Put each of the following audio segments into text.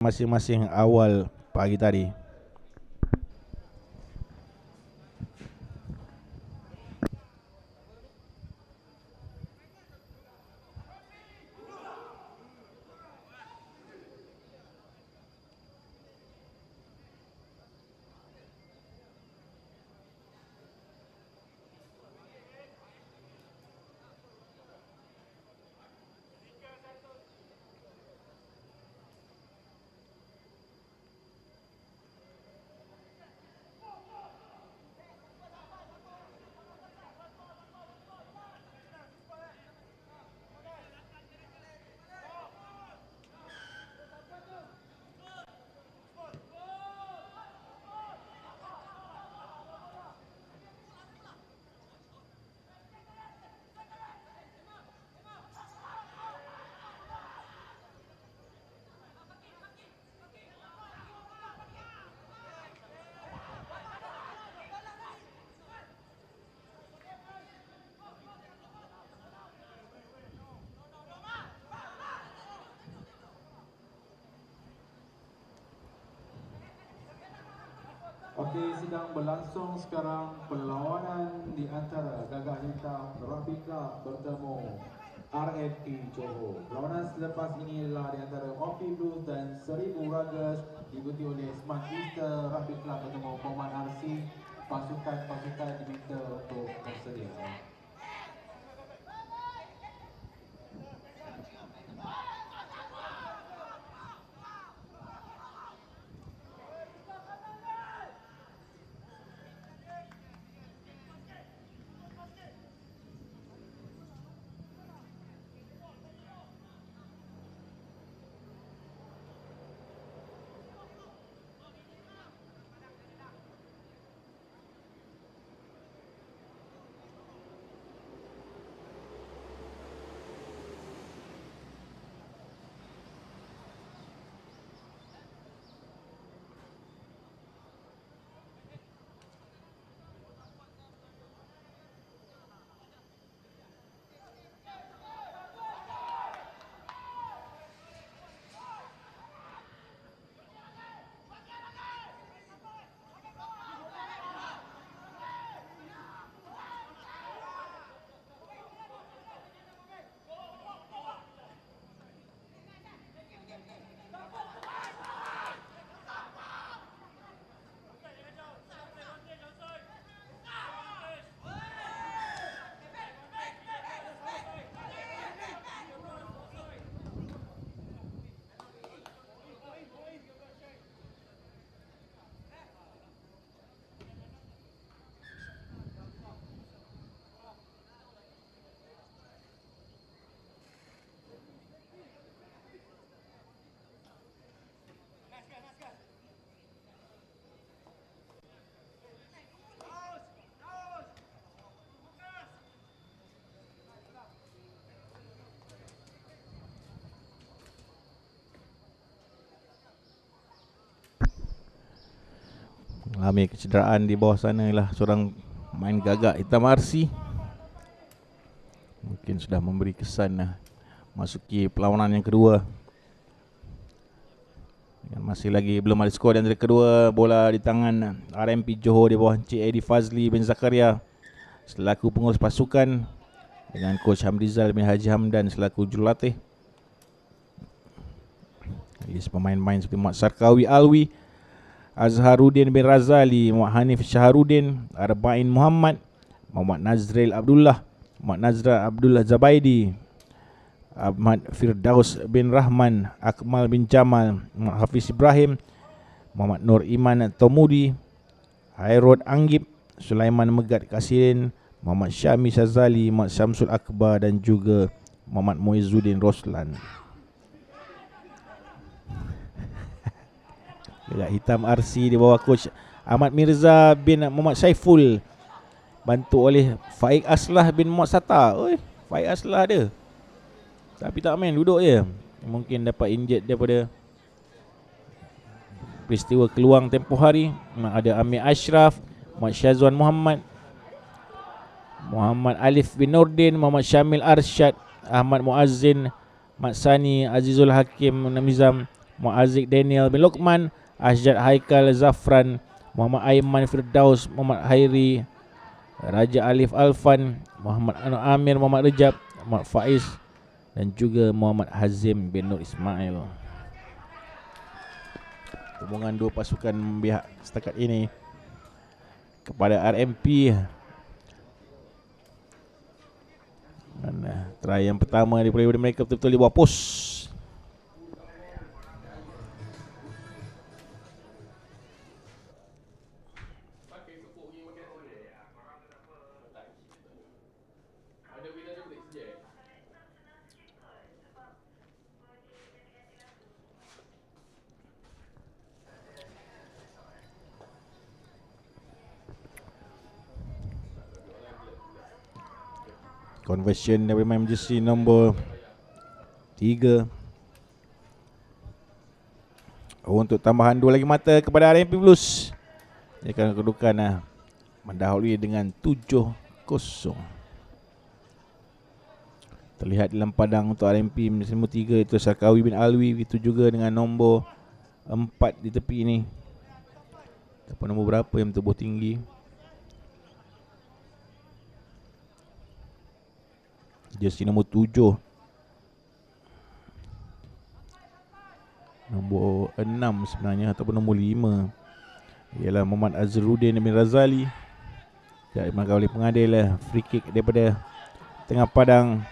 masing-masing awal pagi tadi. Okey, sedang berlangsung sekarang perlawanan di antara Gagak Hitam Rapika bertemu RFP Johor. Perlawanan selepas ini adalah di antara Coffee Blues dan 1000 Ruggers diikuti oleh Smart Easter Rapid Club bertemu Muhammad RC. Pasukan-pasukan diminta untuk bersedia. Mengalami kecederaan di bawah sana ialah seorang main Gagak Hitam RC. Mungkin sudah memberi kesan masuki perlawanan yang kedua. Dan masih lagi belum ada skor di antara kedua. Bola di tangan RMP Johor di bawah Encik Eddie Fazli bin Zakaria selaku pengurus pasukan, dengan Coach Hamdizal bin Haji Hamdan selaku jurulatih. List pemain-pemain seperti Muhammad Sarkawi Alwi, Azharuddin bin Razali, Muhammad Hanif Syaharuddin, Arba'in Muhammad, Muhammad Nazril Abdullah, Muhammad Nazra Abdullah Zabaidi, Ahmad Firdaus bin Rahman, Akmal bin Jamal, Muhammad Hafiz Ibrahim, Muhammad Nur Iman Tomudi, Hairod Anggib, Sulaiman Megat Kasirin, Muhammad Syami Syazali, Muhammad Syamsul Akbar dan juga Muhammad Muizzuddin Roslan. Gagak Hitam RC di bawah Coach Ahmad Mirza bin Muhammad Saiful, bantu oleh Faik Aslah bin Muhammad Sata. Oi, Faik Aslah ada, tapi tak main, duduk je. Mungkin dapat injet daripada peristiwa keluang tempoh hari. Ada Amir Ashraf, Muhammad Syazwan Muhammad, Muhammad Alif bin Nordin, Muhammad Syamil Arsyad, Ahmad Muazzin, Mat Sani, Azizul Hakim Namizam, Muhammad Aziz Daniel bin Lokman, Asjad Haikal Zafran, Muhammad Aiman Firdaus, Muhammad Hairi, Raja Alif Alfan, Muhammad Anwar Amir, Muhammad Rejab, Muhammad Faiz dan juga Muhammad Hazim bin Nur Ismail. Hubungan dua pasukan pihak setakat ini kepada RMP. Dan try yang pertama daripada mereka betul-betul di bawah pos. Conversion dari main jersey nombor 3 untuk tambahan 2 lagi mata kepada RMP Blues. Dia akan kedudukan mendahului dengan 7-0. Terlihat dalam padang untuk RMP nombor 3 itu Sarkawi bin Alwi, begitu juga dengan nombor 4 di tepi ini. Apa nombor berapa yang tubuh tinggi? Jersey nombor 7, nombor 6 sebenarnya ataupun nombor 5 ialah Muhammad Azharuddin bin Razali. Diamankan oleh pengadil free kick daripada tengah padang.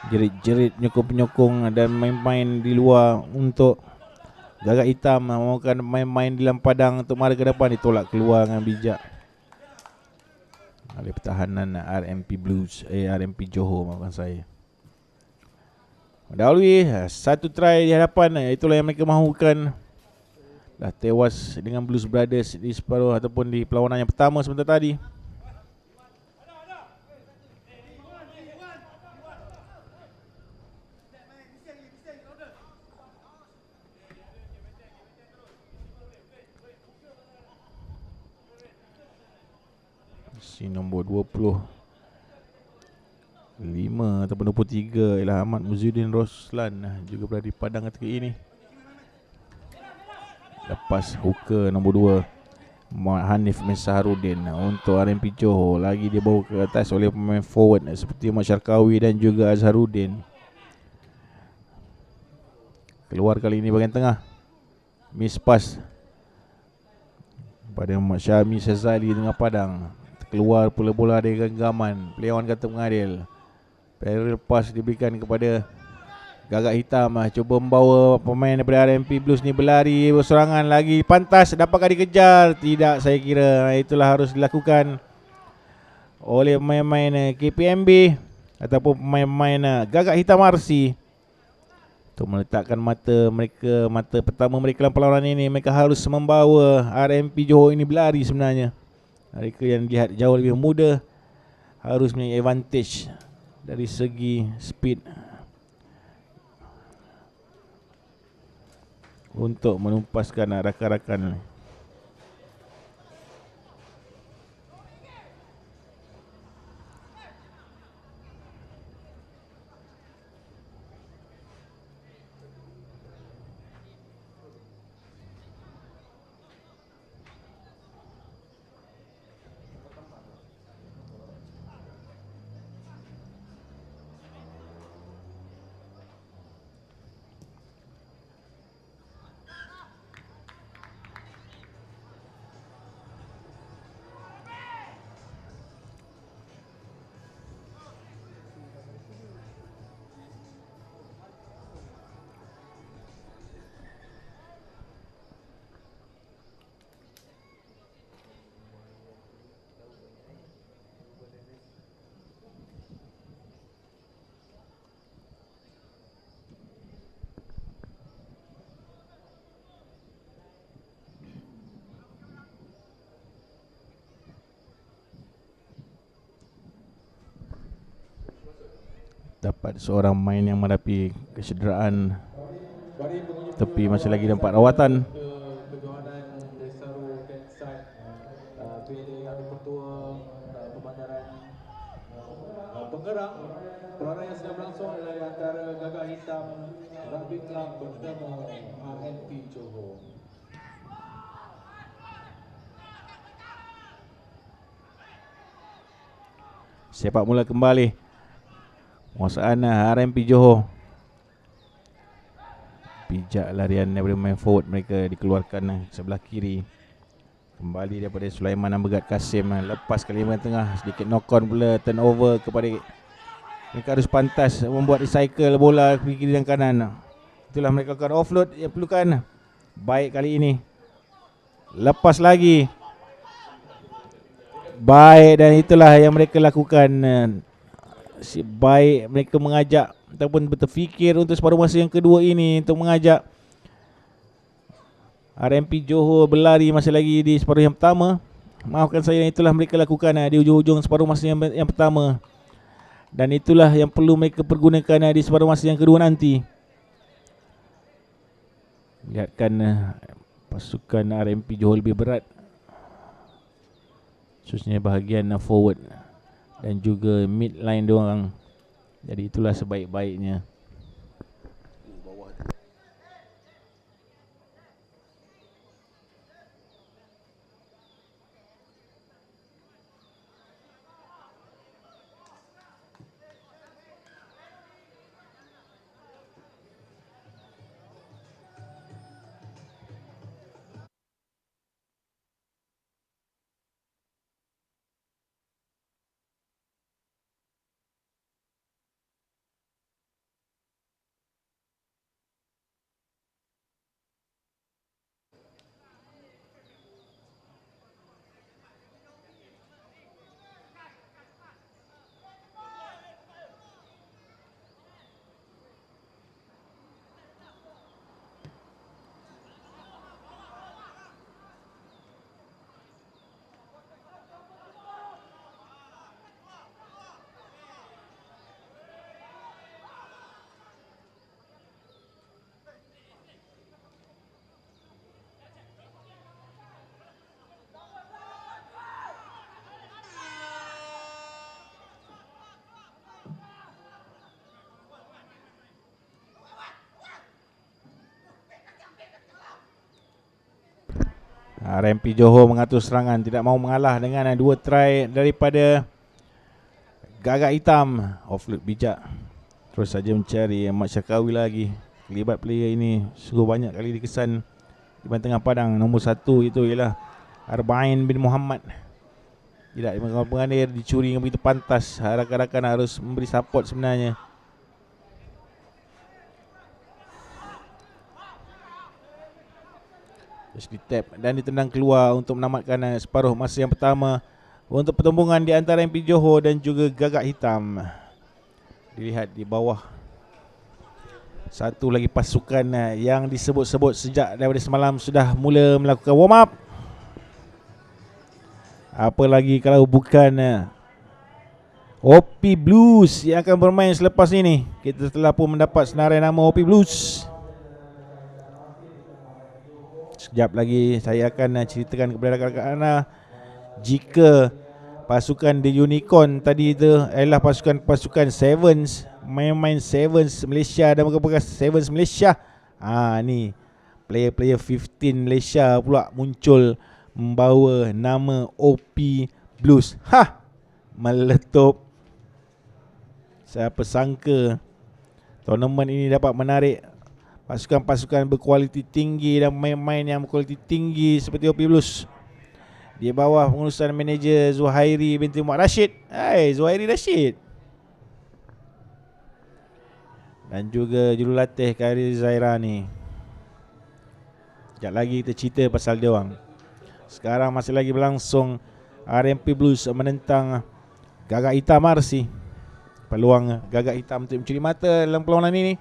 Jerit-jerit penyokong-penyokong dan main-main di luar untuk Gagak Hitam mahukan main-main di dalam padang untuk mara ke depan, ditolak keluar dengan bijak oleh pertahanan RMP Blues, RMP Johor, maafkan saya. Mendahului satu try di hadapan, itulah yang mereka mahukan. Dah tewas dengan Blues Brothers di separuh ataupun di perlawanan yang pertama sebentar tadi. Si nombor 25 ataupun 23 ialah Ahmad Muzuddin Roslan, juga berada di padang ketika ini. Lepas hooker nombor 2 Muhammad Hanif bin Saharudin untuk RMP Johor, lagi dia bawa ke atas oleh pemain forward seperti Muhammad Syarkawi dan juga Azharuddin. Keluar kali ini bahagian tengah, miss pass pada Muhammad Syahmi Syazali di tengah padang. Keluar pula bola dari genggaman. Pelawan kata mengadil. Parallel pass diberikan kepada Gagak Hitam. Cuba membawa pemain daripada RMP Blues ni berlari berserangan lagi. Pantas, dapatkah dikejar? Tidak, saya kira. Itulah harus dilakukan oleh pemain-pemain KPMB ataupun pemain-pemain Gagak Hitam RC untuk meletakkan mata pertama mereka dalam perlawanan ini. Mereka harus membawa RMP Johor ini berlari sebenarnya. Mereka yang dilihat jauh lebih muda harus mempunyai advantage dari segi speed untuk menumpaskan rakan-rakan. Dapat seorang main yang menghadapi kecederaan tepi masih lagi dapat rawatan. Kejohanan Desaru Campsite PLA yang dipertua Pembandaran Pengerang. Perlawanan yang sedang berlangsung adalah antara Gagak Hitam Rugby Club bertemu RMP Sepak mula kembali. Penguasaan RMP Johor. Bijak larian daripada main forward mereka, dikeluarkan sebelah kiri. Kembali daripada Sulaiman Ambegat Kasim. Lepas kali tengah, sedikit knock on pula, turnover kepada mereka harus pantas membuat recycle bola ke kiri dan kanan. Itulah mereka akan offload yang perlukan. Baik kali ini. Lepas lagi. Baik, dan itulah yang mereka lakukan. Baik mereka mengajak ataupun berfikir untuk separuh masa yang kedua ini untuk mengajak RMP Johor berlari masih lagi di separuh yang pertama. Maafkan saya, itulah mereka lakukan di ujung-ujung separuh masa yang pertama. Dan itulah yang perlu mereka pergunakan di separuh masa yang kedua nanti. Lihatkan pasukan RMP Johor lebih berat, khususnya bahagian forward dan juga mid line diorang. Jadi itulah sebaik-baiknya. RMP Johor mengatur serangan, tidak mahu mengalah dengan 2 try daripada Gagak Hitam. Offload bijak, terus saja mencari Ahmad Syakawi lagi. Kelibat player ini sungguh banyak kali dikesan di tengah padang. Nombor 1 itu ialah Arba'in bin Muhammad. Tidak mengalir, dicuri yang begitu pantas. Rakan-rakan harus memberi support sebenarnya. Terus di tap dan ditendang keluar untuk menamatkan separuh masa yang pertama untuk pertembungan di antara MP Johor dan juga Gagak Hitam. Dilihat di bawah, satu lagi pasukan yang disebut-sebut sejak daripada semalam sudah mula melakukan warm up. Apa lagi kalau bukan OP Blues yang akan bermain selepas ini. Kita telah pun mendapat senarai nama OP Blues. Sekejap lagi saya akan ceritakan kepada rakan-rakan anda jika pasukan The Unicorn tadi itu adalah pasukan Sevens, main-main Sevens Malaysia dan bekas Sevens Malaysia. Ni player-player 15 Malaysia pula muncul membawa nama OP Blues. Meletup. Siapa sangka tournament ini dapat menarik pasukan-pasukan berkualiti tinggi dan main-main yang berkualiti tinggi seperti OP Blues di bawah pengurusan manager Zuhairi binti Muhammad Rashid. Zuhairi Rashid. Dan juga jurulatih Khairi Zairani. Sekejap lagi kita cerita pasal dia orang. Sekarang masih lagi berlangsung RMP Blues menentang Gagak Hitam RC. Peluang Gagak Hitam untuk mencuri mata dalam perlawanan ini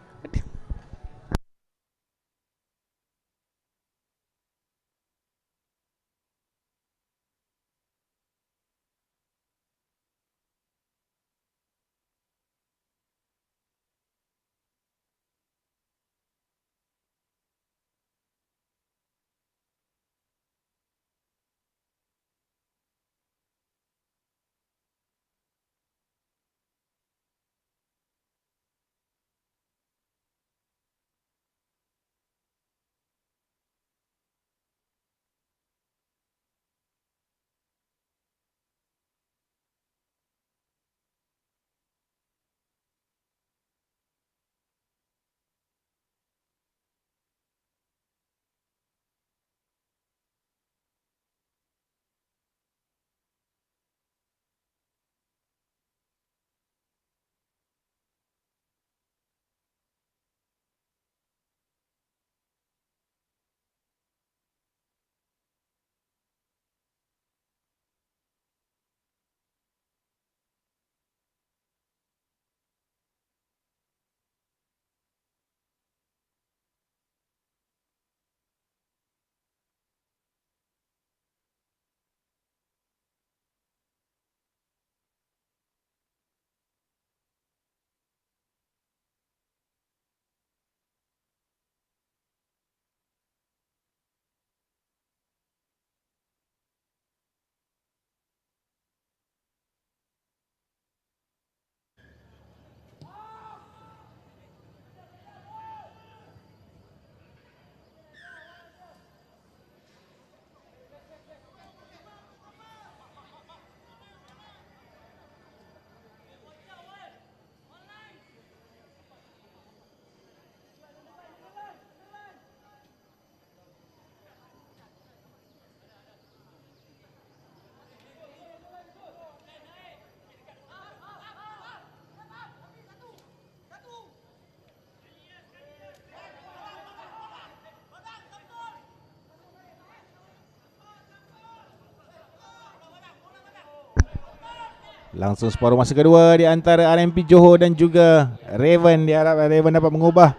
Langsung separuh masa kedua di antara RMP Johor dan juga Raven. Diharap Raven dapat mengubah.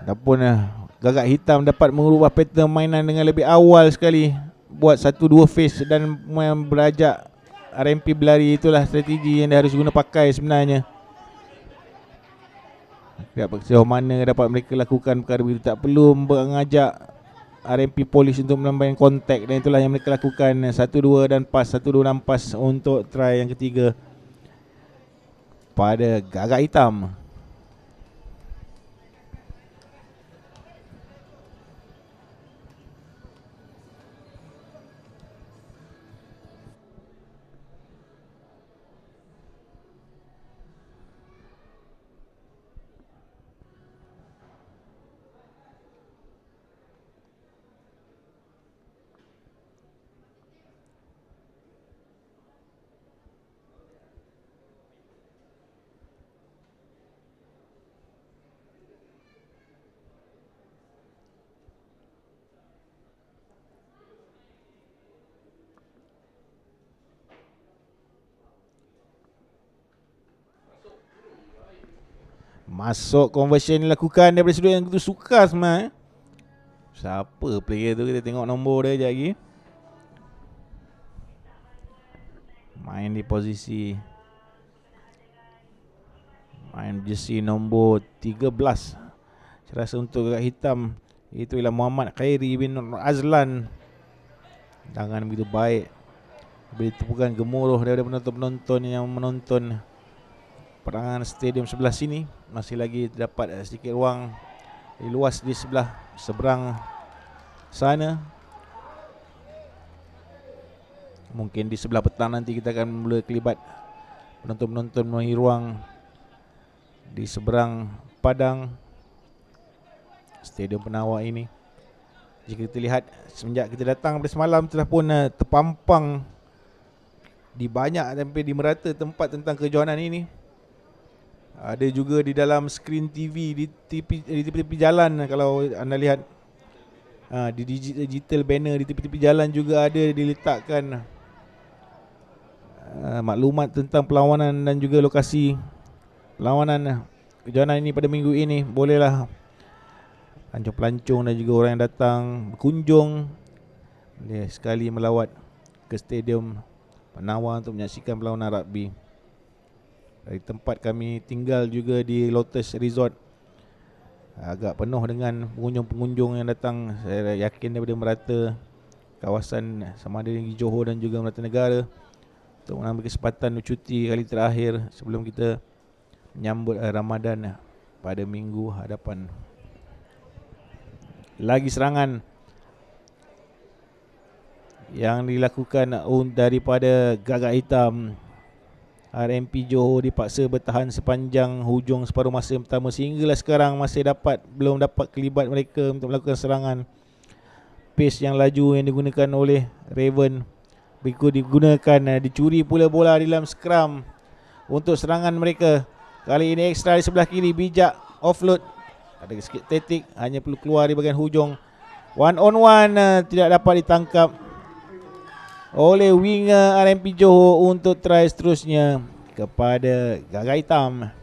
Adapun Gagak Hitam dapat mengubah pattern mainan dengan lebih awal sekali, buat 1-2 phase dan berajak RMP berlari. Itulah strategi yang dia harus guna pakai sebenarnya. Sejauh mana dapat mereka lakukan perkara begitu, tak perlu mengajak RMP Police untuk menambahkan kontak, dan itulah yang mereka lakukan. 1-2 dan pas, 1-2 dan pas untuk try yang ketiga pada Gagak Hitam. Masuk conversion dilakukan daripada sudut yang begitu sukar sebenarnya. Siapa player tu, kita tengok nombor dia sekejap lagi. Main di posisi, main jersey nombor 13. Saya rasa untuk Gagak Hitam itu ialah Muhammad Khairi bin Azlan. Tangan begitu baik, beri tepukan gemuruh daripada penonton-penonton yang menonton perangan stadium sebelah sini. Masih lagi terdapat sedikit ruang luas di sebelah seberang sana. Mungkin di sebelah petang nanti kita akan mula kelibat penonton-penonton memenuhi ruang di seberang padang stadium penawar ini. Jika kita lihat, semenjak kita datang pada semalam telah pun terpampang di banyak sampai di merata tempat tentang kejohanan ini. Ada juga di dalam skrin TV di tepi-tepi jalan. Kalau anda lihat di digital banner di tepi-tepi jalan juga ada diletakkan maklumat tentang perlawanan dan juga lokasi perlawanan kejohanan ini pada minggu ini. Bolehlah pelancong-pelancong dan juga orang yang datang berkunjung boleh sekali melawat ke stadium penawar untuk menyaksikan perlawanan rugby. Dari tempat kami tinggal juga di Lotus Resort, agak penuh dengan pengunjung-pengunjung yang datang. Saya yakin daripada merata kawasan sama ada di Johor dan juga merata negara, untuk mengambil kesempatan bercuti kali terakhir sebelum kita menyambut Ramadan pada minggu hadapan. Lagi serangan yang dilakukan daripada Gagak Hitam. RMP Johor dipaksa bertahan sepanjang hujung separuh masa pertama, sehinggalah sekarang masih belum dapat kelibat mereka untuk melakukan serangan. Pace yang laju yang digunakan oleh Raven dicuri pula bola di dalam scrum untuk serangan mereka. Kali ini ekstra di sebelah kiri, bijak offload, ada sikit taktik, hanya perlu keluar di bahagian hujung. One on one tidak dapat ditangkap oleh winger RMP Johor untuk try seterusnya kepada Gagak Hitam.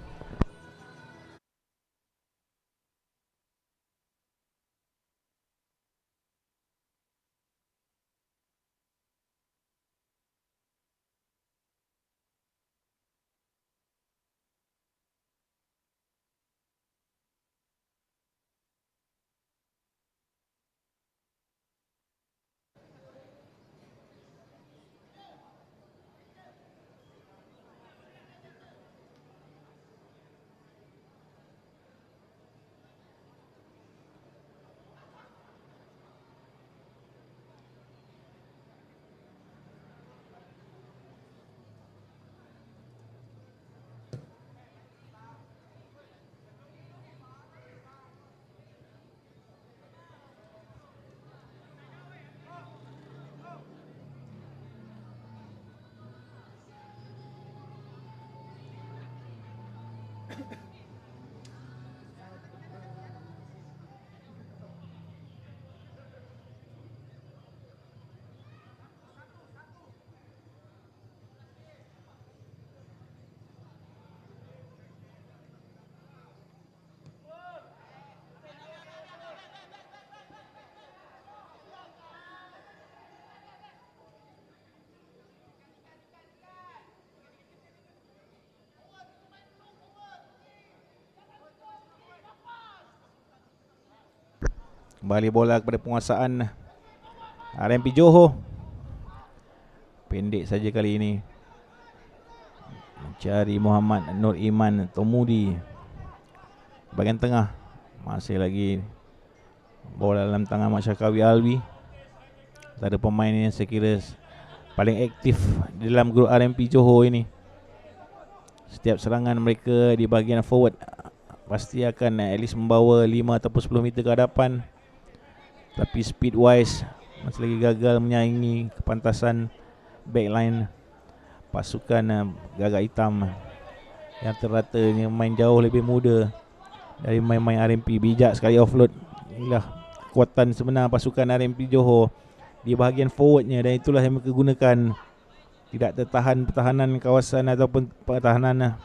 Kembali bola kepada penguasaan RMP Johor. Pendek saja kali ini. Mencari Muhammad Nur Iman Tomudi. Bahagian tengah. Masih lagi bola dalam tangan Mat Syarkawi Alwi. Ada pemain yang saya kira paling aktif di dalam grup RMP Johor ini. Setiap serangan mereka di bahagian forward pasti akan at least membawa 5 ataupun 10 meter ke hadapan. Tapi speed wise masih lagi gagal menyaingi kepantasan backline pasukan Gagak Hitam yang terratanya main jauh lebih muda dari main-main RMP. Bijak sekali offload. Inilah kekuatan sebenar pasukan RMP Johor di bahagian forwardnya, dan itulah yang mereka gunakan. Tidak tertahan pertahanan kawasan ataupun pertahanan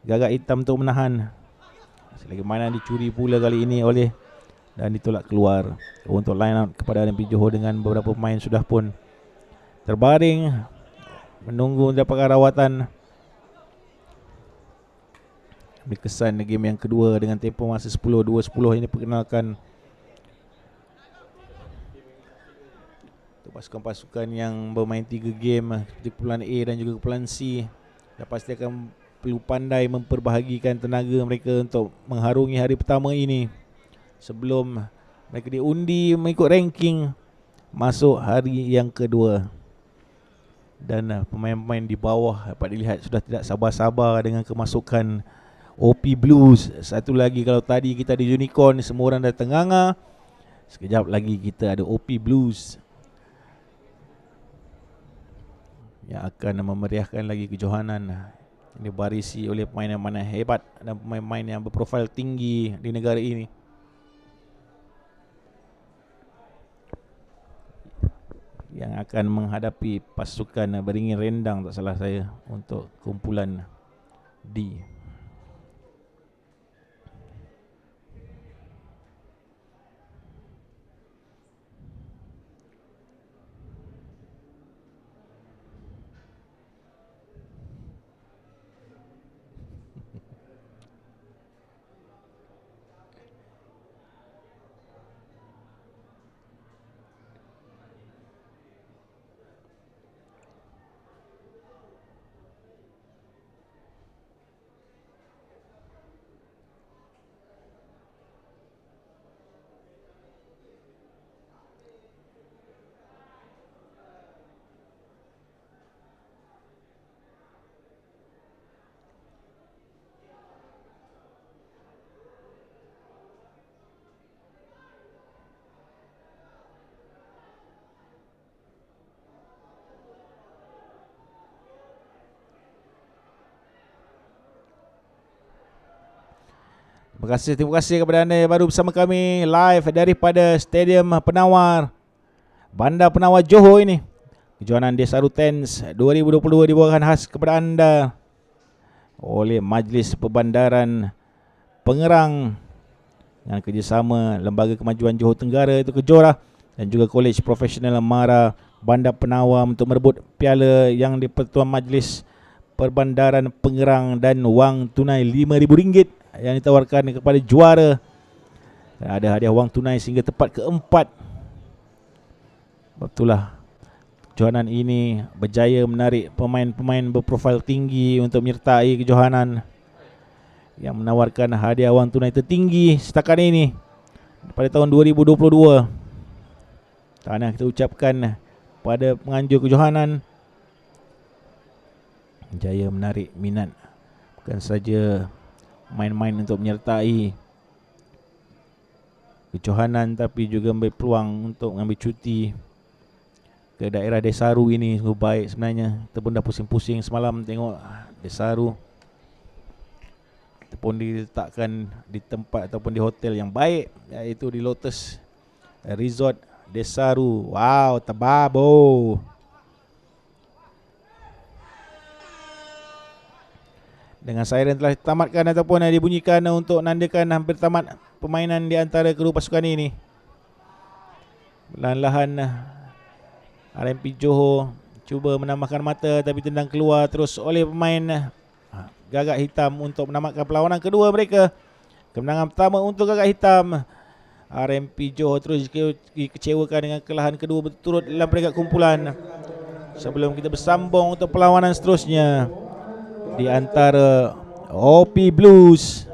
Gagak Hitam untuk menahan. Selagi mainan dicuri pula kali ini oleh dan ditolak keluar untuk line out kepada RMP Johor dengan beberapa pemain sudah pun terbaring menunggu mendapatkan rawatan. Berkesan game yang kedua dengan tempoh masa 10-2-10 ini perkenalkan pasukan-pasukan yang bermain 3 game seperti kumpulan A dan juga kumpulan C. Dan pasti akan perlu pandai memperbahagikan tenaga mereka untuk mengharungi hari pertama ini sebelum mereka diundi mengikut ranking masuk hari yang kedua. Dan pemain-pemain di bawah dapat dilihat sudah tidak sabar-sabar dengan kemasukan OP Blues. Satu lagi, kalau tadi kita di Unicorn semua orang dah tenganga, sekejap lagi kita ada OP Blues yang akan memeriahkan lagi kejohanan. Ini dibarisi oleh pemain-pemain hebat dan pemain-pemain yang berprofil tinggi di negara ini. Yang akan menghadapi pasukan Beringin Rendang tak salah saya untuk kumpulan D. Terima kasih kepada anda yang baru bersama kami live daripada Stadium Penawar, Bandar Penawar Johor ini. Kejohanan Desaru Tens 2022 dibawakan khas kepada anda oleh Majlis Perbandaran Pengerang dengan kerjasama Lembaga Kemajuan Johor Tenggara itu Kejora dan juga Kolej Profesional Mara Bandar Penawar untuk merebut piala yang di-Pertuan Majlis Perbandaran Pengerang dan wang tunai RM5,000 yang ditawarkan kepada juara. Dan ada hadiah wang tunai sehingga tempat keempat. Itulah kejohanan ini berjaya menarik pemain-pemain berprofil tinggi untuk menyertai kejohanan yang menawarkan hadiah wang tunai tertinggi setakat ini pada tahun 2022. Tahniah kita ucapkan pada penganjur kejohanan, jaya menarik minat bukan saja main-main untuk menyertai kejohanan tapi juga ambil peluang untuk mengambil cuti ke daerah Desaru ini. Sungguh baik sebenarnya. Kita pun dah pusing-pusing semalam tengok Desaru. Kita pun diletakkan di tempat ataupun di hotel yang baik, iaitu di Lotus Resort Desaru. Wow, tababo. Dengan siren telah ditamatkan ataupun dibunyikan untuk menandakan hampir tamat permainan di antara kedua pasukan ini. Perlahan-lahan RMP Johor cuba menambahkan mata tapi tendang keluar terus oleh pemain Gagak Hitam untuk menamatkan perlawanan kedua mereka. Kemenangan pertama untuk Gagak Hitam RMP Johor terus dikecewakan dengan kekalahan kedua berturut dalam peringkat kumpulan. Sebelum kita bersambung untuk perlawanan seterusnya di antara OP Blues